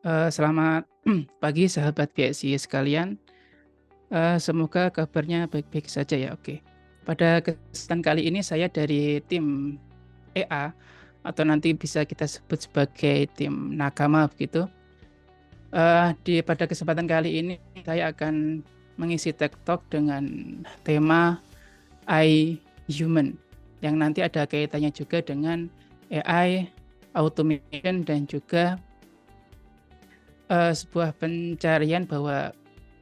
Selamat pagi sahabat PSI sekalian. Semoga kabarnya baik-baik saja ya. Oke. Pada kesempatan kali ini saya dari tim EA atau nanti bisa kita sebut sebagai tim nakama begitu. Pada kesempatan kali ini saya akan mengisi tech talk dengan tema I Human yang nanti ada kaitannya juga dengan AI, automation dan juga sebuah pencarian bahwa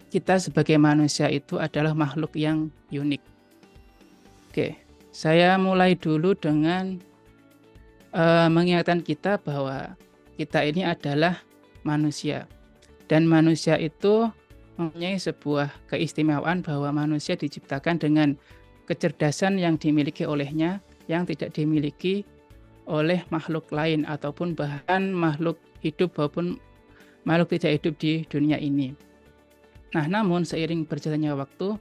kita sebagai manusia itu adalah makhluk yang unik. Oke, saya mulai dulu dengan mengingatkan kita bahwa kita ini adalah manusia. Dan manusia itu mempunyai sebuah keistimewaan bahwa manusia diciptakan dengan kecerdasan yang dimiliki olehnya yang tidak dimiliki oleh makhluk lain ataupun bahkan makhluk hidup maupun makhluk tidak hidup di dunia ini. Nah, namun seiring berjalannya waktu,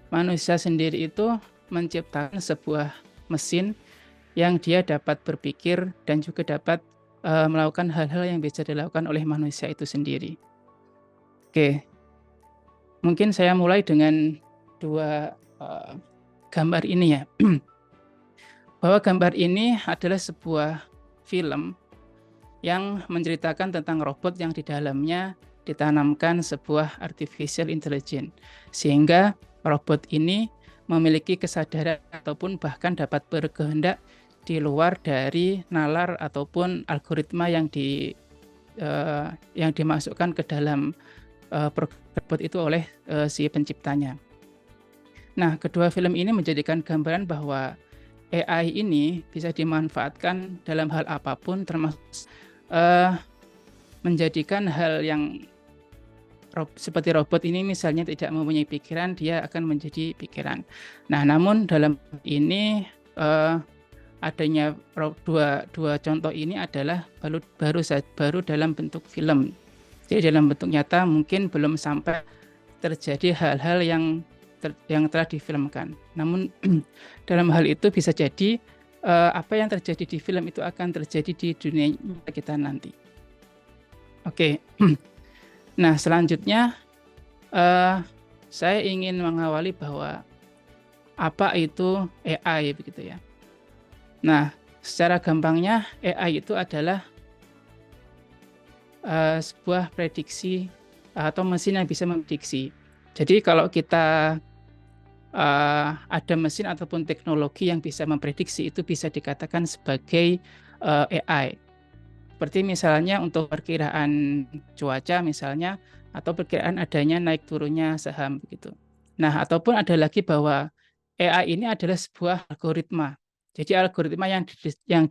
manusia sendiri itu menciptakan sebuah mesin yang dia dapat berpikir dan juga dapat melakukan hal-hal yang bisa dilakukan oleh manusia itu sendiri. Oke, mungkin saya mulai dengan dua gambar ini ya. Bahwa gambar ini adalah sebuah film yang menceritakan tentang robot yang di dalamnya ditanamkan sebuah artificial intelligence. Sehingga robot ini memiliki kesadaran ataupun bahkan dapat berkehendak di luar dari nalar ataupun algoritma yang dimasukkan ke dalam robot itu oleh si penciptanya. Nah, kedua film ini menjadikan gambaran bahwa AI ini bisa dimanfaatkan dalam hal apapun termasuk menjadikan hal yang seperti robot ini misalnya tidak mempunyai pikiran, dia akan menjadi pikiran. Nah, namun dalam ini adanya dua contoh ini adalah baru dalam bentuk film. Jadi dalam bentuk nyata mungkin belum sampai terjadi hal-hal yang telah difilmkan. Namun dalam hal itu bisa jadi apa yang terjadi di film itu akan terjadi di dunia kita nanti. Oke. Nah, selanjutnya saya ingin mengawali bahwa apa itu AI begitu ya. Nah, secara gampangnya AI itu adalah sebuah prediksi atau mesin yang bisa memprediksi. Jadi kalau kita ada mesin ataupun teknologi yang bisa memprediksi, itu bisa dikatakan sebagai AI. Seperti misalnya untuk perkiraan cuaca misalnya, atau perkiraan adanya naik turunnya saham begitu. Nah, ataupun ada lagi bahwa AI ini adalah sebuah algoritma. Jadi algoritma yang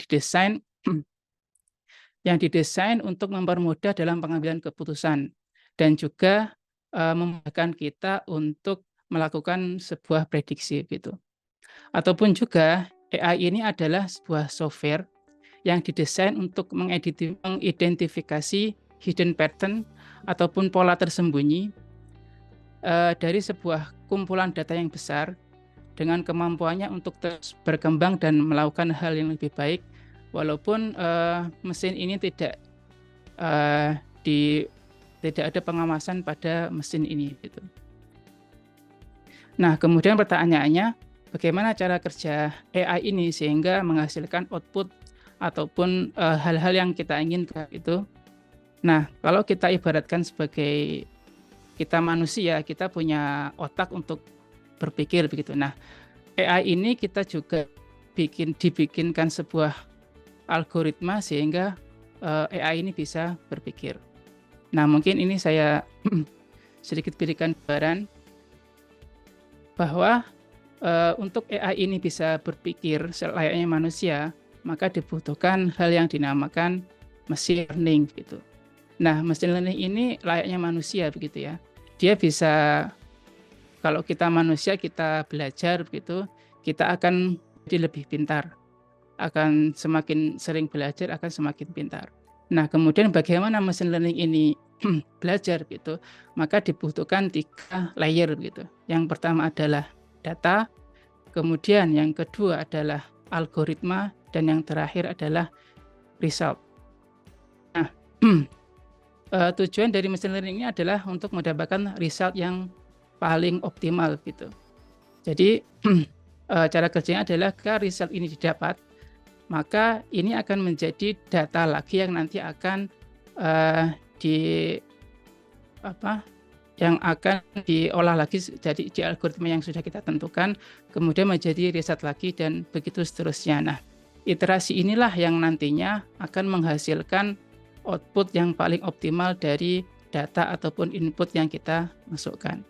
didesain untuk mempermudah dalam pengambilan keputusan dan juga memudahkan kita untuk melakukan sebuah prediksi gitu. Ataupun juga AI ini adalah sebuah software yang didesain untuk mengidentifikasi hidden pattern ataupun pola tersembunyi dari sebuah kumpulan data yang besar dengan kemampuannya untuk terus berkembang dan melakukan hal yang lebih baik walaupun mesin ini tidak ada pengawasan pada mesin ini gitu. Nah, kemudian pertanyaannya, bagaimana cara kerja AI ini sehingga menghasilkan output ataupun hal-hal yang kita inginkan itu. Nah, kalau kita ibaratkan sebagai kita manusia, kita punya otak untuk berpikir begitu. Nah, AI ini kita juga dibikinkan sebuah algoritma sehingga AI ini bisa berpikir. Nah, mungkin ini saya sedikit berikan gambaran bahwa untuk AI ini bisa berpikir selayaknya manusia, maka dibutuhkan hal yang dinamakan machine learning gitu. Nah, machine learning ini layaknya manusia begitu ya. Dia bisa, kalau kita manusia kita belajar begitu, kita akan jadi lebih pintar. Akan semakin sering belajar akan semakin pintar. Nah, kemudian bagaimana machine learning ini belajar gitu, maka dibutuhkan 3 layer gitu. Yang pertama adalah data, kemudian yang kedua adalah algoritma, dan yang terakhir adalah result. Nah, tujuan dari machine learning ini adalah untuk mendapatkan result yang paling optimal gitu. Jadi cara kerjanya adalah jika result ini didapat, maka ini akan menjadi data lagi yang nanti akan yang akan diolah lagi jadi di algoritma yang sudah kita tentukan, kemudian menjadi result lagi, dan begitu seterusnya. Nah, iterasi inilah yang nantinya akan menghasilkan output yang paling optimal dari data ataupun input yang kita masukkan.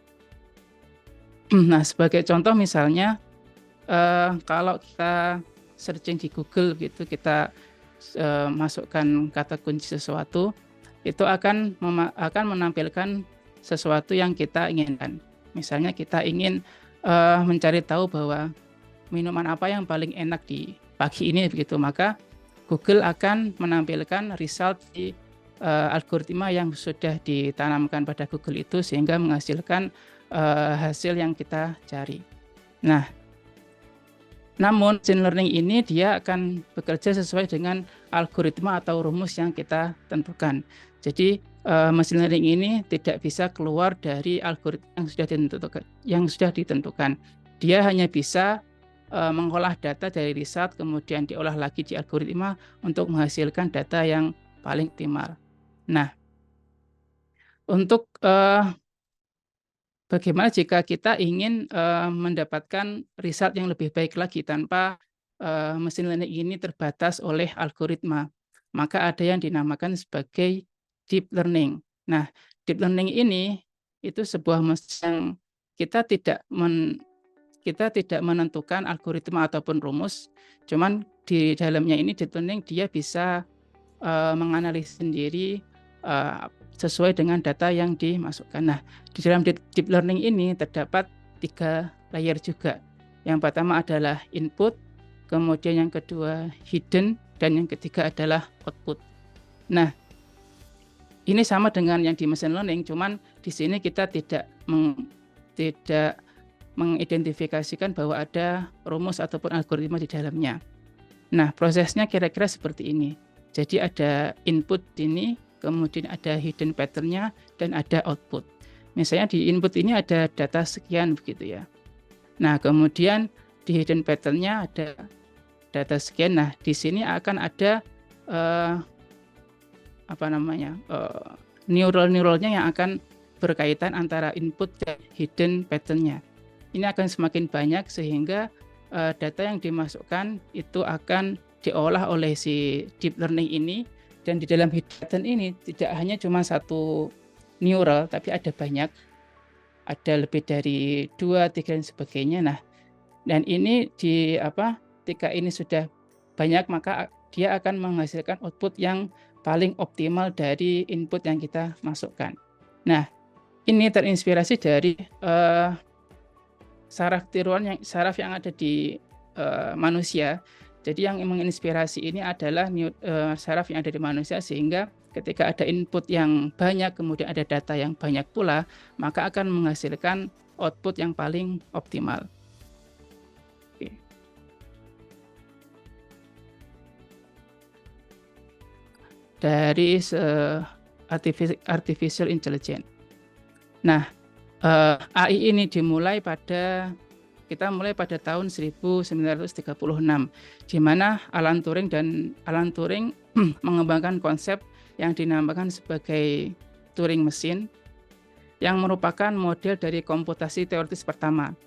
Nah, sebagai contoh misalnya, kalau kita searching di Google gitu, kita masukkan kata kunci sesuatu, itu akan menampilkan sesuatu yang kita inginkan. Misalnya kita ingin mencari tahu bahwa minuman apa yang paling enak di pagi ini begitu, maka Google akan menampilkan result di algoritma yang sudah ditanamkan pada Google itu sehingga menghasilkan hasil yang kita cari. Nah, namun machine learning ini dia akan bekerja sesuai dengan algoritma atau rumus yang kita tentukan. Jadi machine learning ini tidak bisa keluar dari algoritma yang sudah ditentukan. Dia hanya bisa mengolah data dari result, kemudian diolah lagi di algoritma untuk menghasilkan data yang paling optimal. Nah, untuk bagaimana jika kita ingin mendapatkan result yang lebih baik lagi tanpa machine learning ini terbatas oleh algoritma, maka ada yang dinamakan sebagai deep learning. Nah, deep learning ini itu sebuah mesin yang kita tidak menentukan algoritma ataupun rumus, cuman di dalamnya ini deep learning dia bisa menganalisis sendiri sesuai dengan data yang dimasukkan. Nah, di dalam deep learning ini terdapat 3 layer juga. Yang pertama adalah input, kemudian yang kedua hidden, dan yang ketiga adalah output. Nah, ini sama dengan yang di machine learning, cuman di sini kita tidak mengidentifikasikan bahwa ada rumus ataupun algoritma di dalamnya. Nah, prosesnya kira-kira seperti ini. Jadi ada input ini, kemudian ada hidden pattern-nya, dan ada output. Misalnya di input ini ada data sekian begitu ya. Nah, kemudian di hidden pattern-nya ada data sekian. Nah, di sini akan ada neural-neuralnya yang akan berkaitan antara input dan hidden pattern-nya. Ini akan semakin banyak sehingga data yang dimasukkan itu akan diolah oleh si deep learning ini, dan di dalam hidden pattern ini tidak hanya cuma satu neural, tapi ada banyak, ada lebih dari 2, 3 dan sebagainya. Nah, dan ini ketika ini sudah banyak, maka dia akan menghasilkan output yang paling optimal dari input yang kita masukkan. Nah, ini terinspirasi dari saraf yang ada di manusia. Jadi yang menginspirasi ini adalah saraf yang ada di manusia, sehingga ketika ada input yang banyak, kemudian ada data yang banyak pula, maka akan menghasilkan output yang paling optimal. Oke. Dari artificial intelligence. Nah, AI ini kita mulai pada tahun 1936, di mana Alan Turing mengembangkan konsep yang dinamakan sebagai Turing Machine, yang merupakan model dari komputasi teoritis pertama.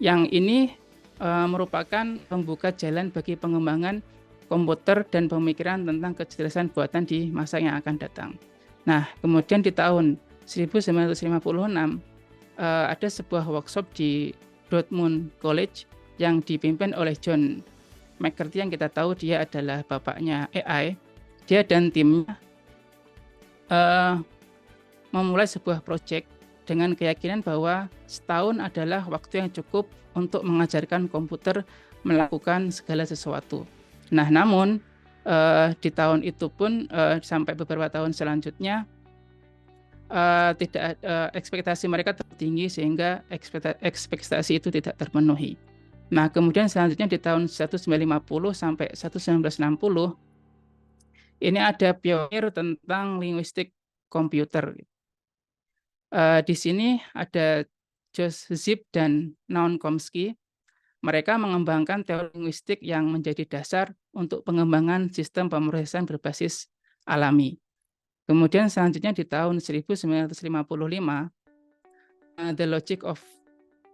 Yang ini merupakan pembuka jalan bagi pengembangan komputer dan pemikiran tentang kecerdasan buatan di masa yang akan datang. Nah, kemudian di tahun 1956 ada sebuah workshop di Dartmouth College yang dipimpin oleh John McCarthy, yang kita tahu dia adalah bapaknya AI. Dia dan timnya memulai sebuah proyek dengan keyakinan bahwa setahun adalah waktu yang cukup untuk mengajarkan komputer melakukan segala sesuatu. Nah, namun di tahun itu pun sampai beberapa tahun selanjutnya tidak ekspektasi mereka tertinggi sehingga ekspektasi itu tidak terpenuhi. Nah, kemudian selanjutnya di tahun 1950 sampai 1960 ini ada pionir tentang linguistik komputer. Di sini ada Josh Zip dan Noam Chomsky. Mereka mengembangkan teori linguistik yang menjadi dasar untuk pengembangan sistem pemrosesan berbasis alami. Kemudian selanjutnya di tahun 1955, The Logic of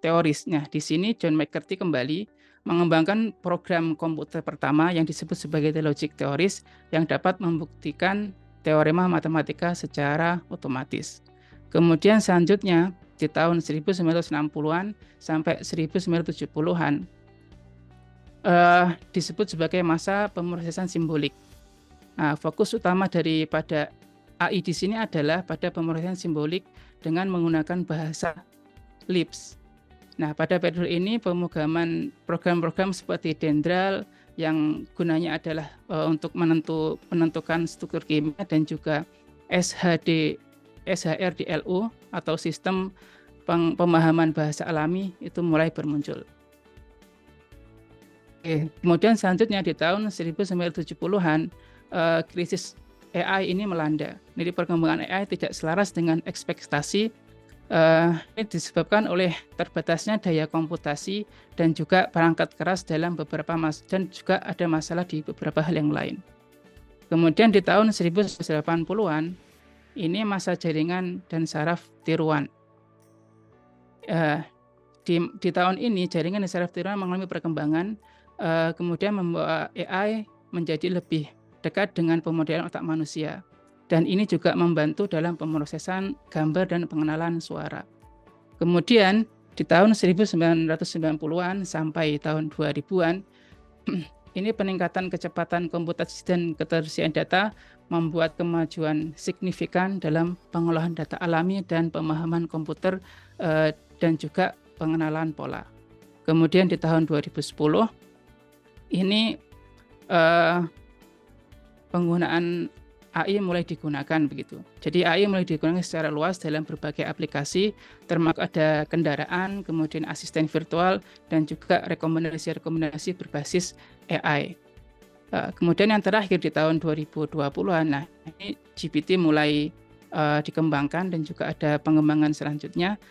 Theories. Nah, di sini John McCarthy kembali mengembangkan program komputer pertama yang disebut sebagai The Logic Theories yang dapat membuktikan teorema matematika secara otomatis. Kemudian selanjutnya di tahun 1960-an sampai 1970-an disebut sebagai masa pemrosesan simbolik. Nah, fokus utama daripada AI di sini adalah pada pemrosesan simbolik dengan menggunakan bahasa Lisp. Nah, pada periode ini pemrograman program-program seperti Dendral yang gunanya adalah untuk menentukan struktur kimia dan juga SHRDLU atau sistem pemahaman bahasa alami itu mulai bermuncul. Kemudian selanjutnya di tahun 1970-an krisis AI ini melanda. Jadi perkembangan AI tidak selaras dengan ekspektasi. Ini disebabkan oleh terbatasnya daya komputasi dan juga perangkat keras dalam beberapa dan juga ada masalah di beberapa hal yang lain. Kemudian di tahun 1980-an ini masa jaringan dan saraf tiruan. Di tahun ini jaringan dan saraf tiruan mengalami perkembangan, kemudian membawa AI menjadi lebih dekat dengan pemodelan otak manusia. Dan ini juga membantu dalam pemrosesan gambar dan pengenalan suara. Kemudian di tahun 1990-an sampai tahun 2000-an, ini peningkatan kecepatan komputasi dan ketersediaan data membuat kemajuan signifikan dalam pengolahan data alami dan pemahaman komputer dan juga pengenalan pola. Kemudian di tahun 2010, ini penggunaan AI mulai digunakan begitu. Jadi AI mulai digunakan secara luas dalam berbagai aplikasi, termasuk ada kendaraan, kemudian asisten virtual, dan juga rekomendasi-rekomendasi berbasis AI. Kemudian yang terakhir di tahun 2020-an, nah ini GPT mulai dikembangkan dan juga ada pengembangan selanjutnya.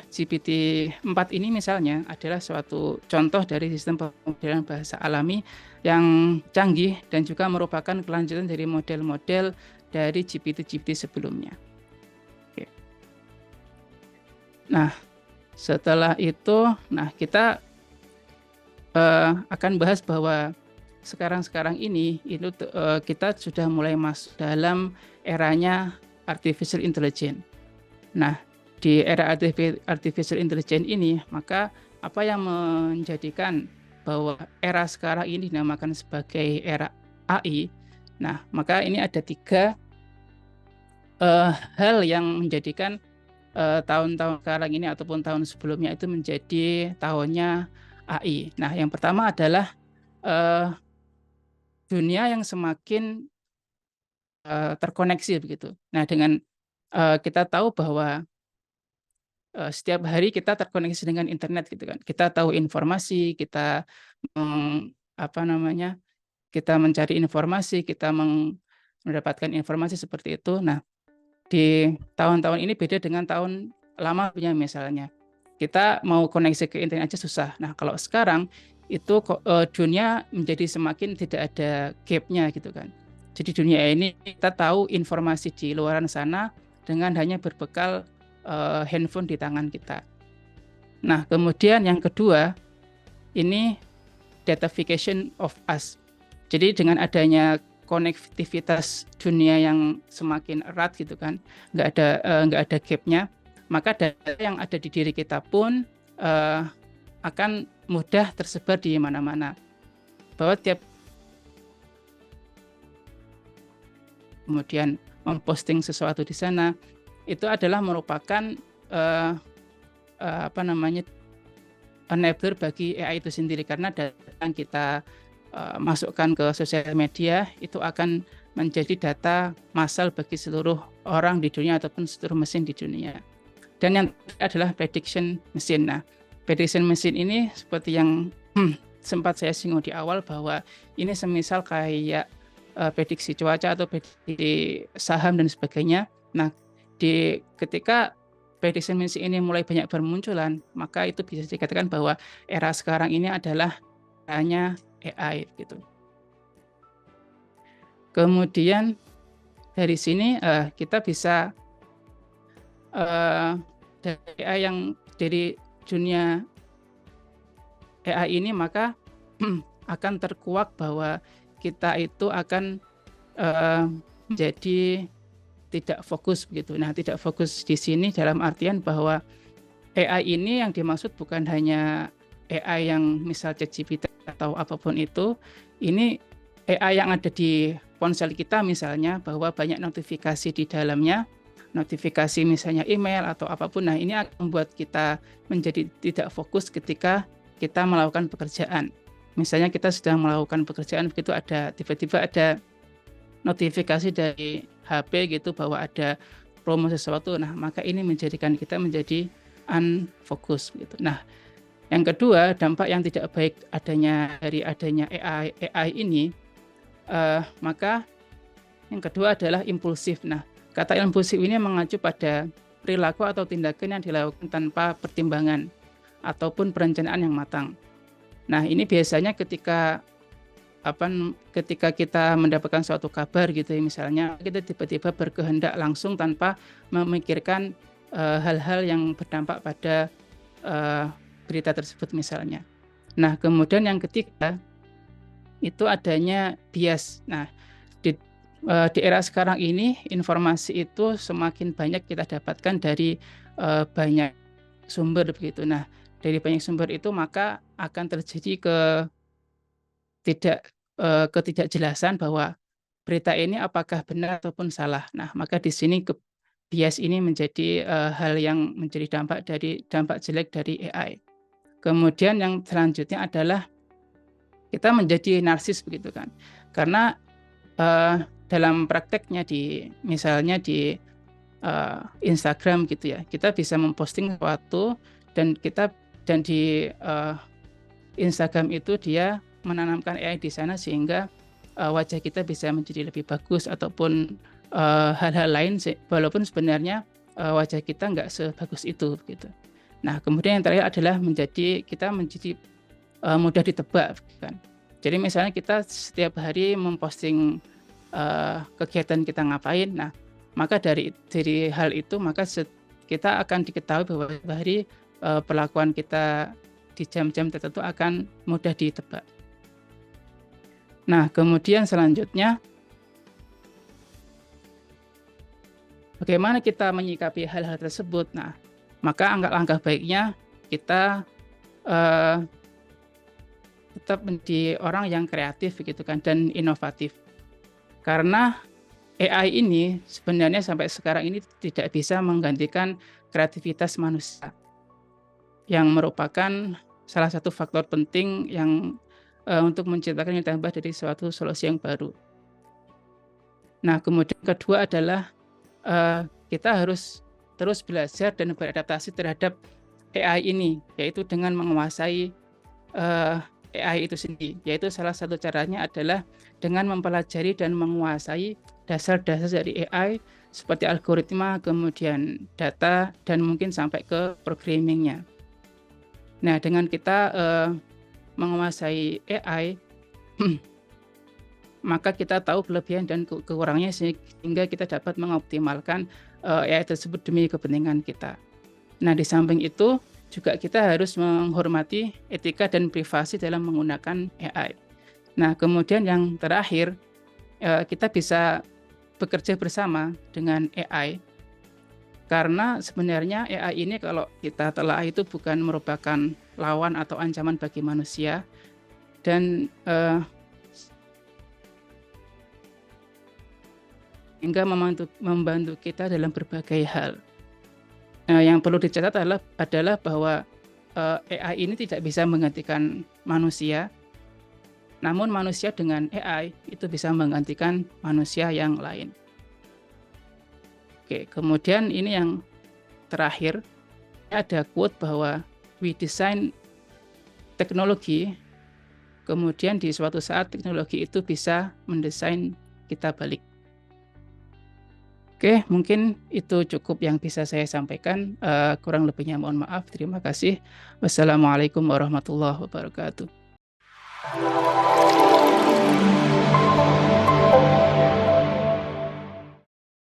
GPT-4 ini misalnya adalah suatu contoh dari sistem pemodelan bahasa alami yang canggih dan juga merupakan kelanjutan dari model-model dari GPT sebelumnya. Oke. Nah, setelah itu, kita akan bahas bahwa sekarang ini itu kita sudah mulai masuk dalam eranya artificial intelligence. Nah, di era artificial intelligence ini, maka apa yang menjadikan bahwa era sekarang ini dinamakan sebagai era AI, nah maka ini ada 3 hal yang menjadikan tahun-tahun sekarang ini ataupun tahun sebelumnya itu menjadi tahunnya AI. Nah, yang pertama adalah dunia yang semakin terkoneksi begitu. Nah, dengan kita tahu bahwa setiap hari kita terkoneksi dengan internet gitu kan. Kita tahu informasi, kita kita mencari informasi, kita mendapatkan informasi seperti itu. Nah, di tahun-tahun ini beda dengan tahun lamanya misalnya. Kita mau koneksi ke internet aja susah. Nah, kalau sekarang itu dunia menjadi semakin tidak ada gap-nya gitu kan. Jadi dunia ini kita tahu informasi di luaran sana dengan hanya berbekal handphone di tangan kita. Nah, kemudian yang kedua, ini datafication of us. Jadi dengan adanya konektivitas dunia yang semakin erat gitu kan, nggak ada gapnya, maka data yang ada di diri kita pun akan mudah tersebar di mana-mana. Bahwa tiap kemudian memposting sesuatu di sana itu adalah merupakan enabler bagi AI itu sendiri, karena data yang kita masukkan ke sosial media itu akan menjadi data massal bagi seluruh orang di dunia ataupun seluruh mesin di dunia. Dan yang adalah prediction machine. Nah, prediction machine ini seperti yang sempat saya singgung di awal, bahwa ini semisal kayak prediksi cuaca atau prediksi saham dan sebagainya. Nah, ketika prediction machine ini mulai banyak bermunculan, maka itu bisa dikatakan bahwa era sekarang ini adalah eranya AI gitu. Kemudian dari sini kita bisa dari AI yang dari dunia AI ini, maka akan terkuak bahwa kita itu akan menjadi tidak fokus begitu. Nah, tidak fokus di sini dalam artian bahwa AI ini yang dimaksud bukan hanya AI yang misal ChatGPT atau apapun itu, ini AI yang ada di ponsel kita misalnya, bahwa banyak notifikasi di dalamnya, notifikasi misalnya email atau apapun. Nah, ini akan membuat kita menjadi tidak fokus ketika kita melakukan pekerjaan. Misalnya kita sedang melakukan pekerjaan, begitu tiba-tiba ada notifikasi dari HP gitu bahwa ada promo sesuatu. Nah, maka ini menjadikan kita menjadi unfokus gitu. Nah, yang kedua, dampak yang tidak baik dari adanya AI ini, maka yang kedua adalah impulsif. Nah, kata impulsif ini mengacu pada perilaku atau tindakan yang dilakukan tanpa pertimbangan ataupun perencanaan yang matang. Nah, ini biasanya ketika kita mendapatkan suatu kabar gitu ya, misalnya kita tiba-tiba berkehendak langsung tanpa memikirkan hal-hal yang berdampak pada berita tersebut misalnya. Nah, kemudian yang ketiga itu adanya bias. Nah, di era sekarang ini informasi itu semakin banyak kita dapatkan dari banyak sumber begitu. Nah, dari banyak sumber itu maka akan terjadi ketidakjelasan bahwa berita ini apakah benar ataupun salah. Nah, maka di sini bias ini menjadi hal yang menjadi dampak jelek dari AI. Kemudian yang selanjutnya adalah kita menjadi narsis begitu kan. Karena dalam prakteknya misalnya di Instagram gitu ya, kita bisa memposting sesuatu dan di Instagram itu dia menanamkan AI di sana sehingga wajah kita bisa menjadi lebih bagus ataupun hal-hal lain, walaupun sebenarnya wajah kita nggak sebagus itu gitu. Nah, kemudian yang terakhir adalah kita menjadi mudah ditebak kan. Jadi misalnya kita setiap hari memposting kegiatan kita ngapain, nah maka dari hal itu maka kita akan diketahui bahwa setiap hari perlakuan kita di jam-jam tertentu akan mudah ditebak. Nah, kemudian selanjutnya, bagaimana kita menyikapi hal-hal tersebut? Nah, maka langkah baiknya kita tetap menjadi orang yang kreatif gitu kan, dan inovatif. Karena AI ini sebenarnya sampai sekarang ini tidak bisa menggantikan kreativitas manusia, yang merupakan salah satu faktor penting yang untuk menciptakan nilai tambah dari suatu solusi yang baru. Nah, kemudian kedua adalah kita harus terus belajar dan beradaptasi terhadap AI ini, yaitu dengan menguasai AI itu sendiri. Yaitu salah satu caranya adalah dengan mempelajari dan menguasai dasar-dasar dari AI seperti algoritma, kemudian data, dan mungkin sampai ke programmingnya. Nah, dengan kita menguasai AI, maka kita tahu kelebihan dan kekurangannya sehingga kita dapat mengoptimalkan AI tersebut demi kepentingan kita. Nah, di samping itu juga kita harus menghormati etika dan privasi dalam menggunakan AI. Nah, kemudian yang terakhir, kita bisa bekerja bersama dengan AI, karena sebenarnya AI ini kalau kita telah itu bukan merupakan lawan atau ancaman bagi manusia, dan hingga membantu kita dalam berbagai hal. Yang perlu dicatat adalah bahwa AI ini tidak bisa menggantikan manusia, namun manusia dengan AI itu bisa menggantikan manusia yang lain. Oke, kemudian ini yang terakhir, ada quote bahwa we design teknologi, kemudian di suatu saat teknologi itu bisa mendesain kita balik. Oke, mungkin itu cukup yang bisa saya sampaikan. Kurang lebihnya mohon maaf. Terima kasih. Wassalamualaikum warahmatullahi wabarakatuh.